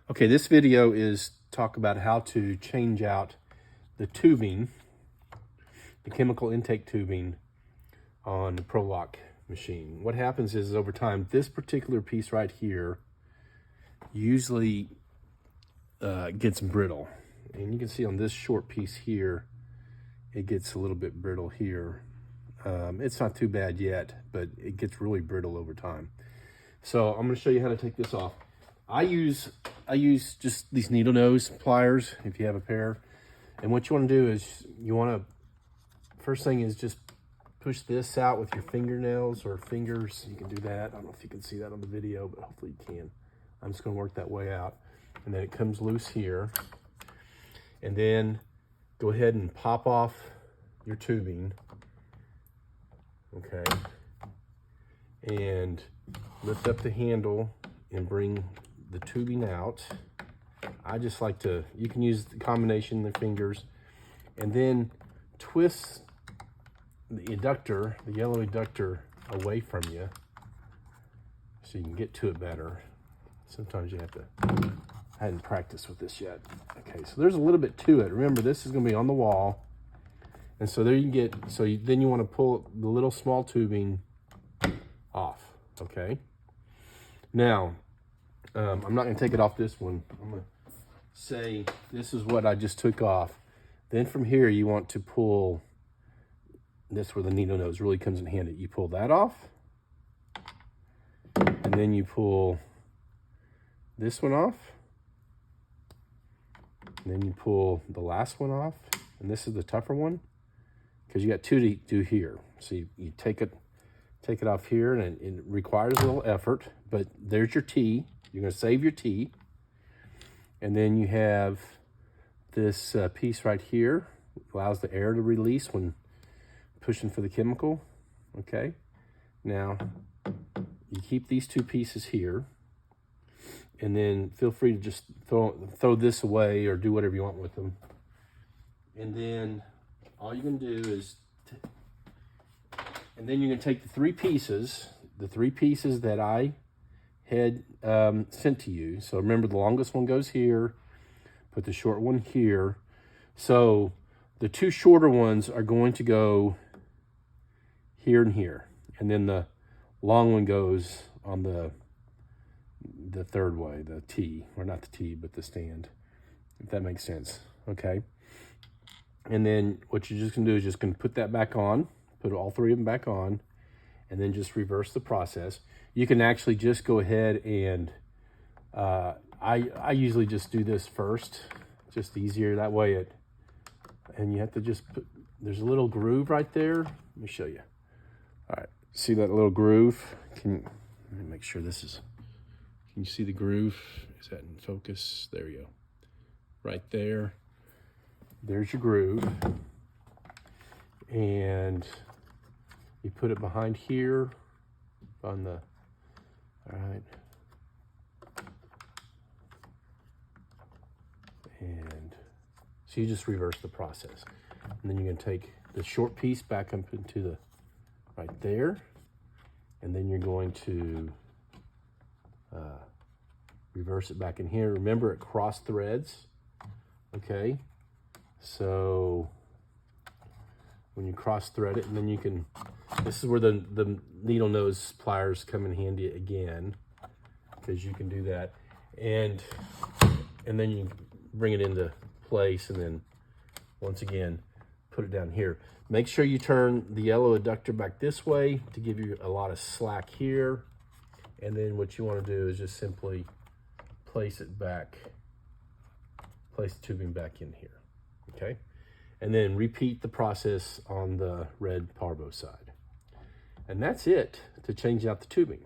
Okay, this video is talk about how to change out the tubing, the chemical intake tubing on the ProLoc machine. What happens is over time, this particular piece right here usually gets brittle. And you can see on this short piece here, it gets a little bit brittle here. It's not too bad yet, but it gets really brittle over time. So I'm gonna show you how to take this off. I use just these needle nose pliers if you have a pair. And what you want to do is first thing is just push this out with your fingernails or fingers. You can do that. I don't know if you can see that on the video, but hopefully you can. I'm just going to work that way out. And then it comes loose here. And then go ahead and pop off your tubing. Okay. And lift up the handle and bring the tubing out. I just like to, you can use the combination of the fingers, and then twist the adductor, the yellow adductor, away from you so you can get to it better. Sometimes you have to, I hadn't practiced with this yet. Okay, so there's a little bit to it. Remember, this is going to be on the wall, and so there you can get, then you want to pull the little small tubing off. Okay, now I'm not going to take it off this one. I'm going to say this is what I just took off. Then from here you want to pull this where the needle nose really comes in handy. You pull that off, and then you pull this one off, and then you pull the last one off, and this is the tougher one because you got two to do here. So you take it off here, and it requires a little effort, but there's your T. You're going to save your T. And then you have this piece right here. Allows the air to release when pushing for the chemical. Okay. Now, you keep these two pieces here. And then feel free to just throw this away or do whatever you want with them. And then all you're going to do is... And then you're going to take the three pieces that I had sent to you. So remember, the longest one goes here, put the short one here. So the two shorter ones are going to go here and here. And then the long one goes on the third way, the T, or not the T, but the stand, if that makes sense. Okay. And then what you're just going to do is just going to put that back on, put all three of them back on, and then just reverse the process. You can actually just go ahead and, I usually just do this first, just easier that way. And you have to just put, there's a little groove right there. Let me show you. All right, see that little groove? Let me make sure this is, can you see the groove? Is that in focus? There you go. Right there. There's your groove. And you put it behind here on the, all right. And so you just reverse the process. And then you're going to take the short piece back up into the, right there. And then you're going to reverse it back in here. Remember, it cross threads. Okay. So when you cross thread it, and then you can, this is where the needle nose pliers come in handy again, because you can do that. And then you bring it into place, and then once again, put it down here. Make sure you turn the yellow adductor back this way to give you a lot of slack here. And then what you want to do is just simply place it back, place the tubing back in here, okay? And then repeat the process on the red Parvo side. And that's it to change out the tubing.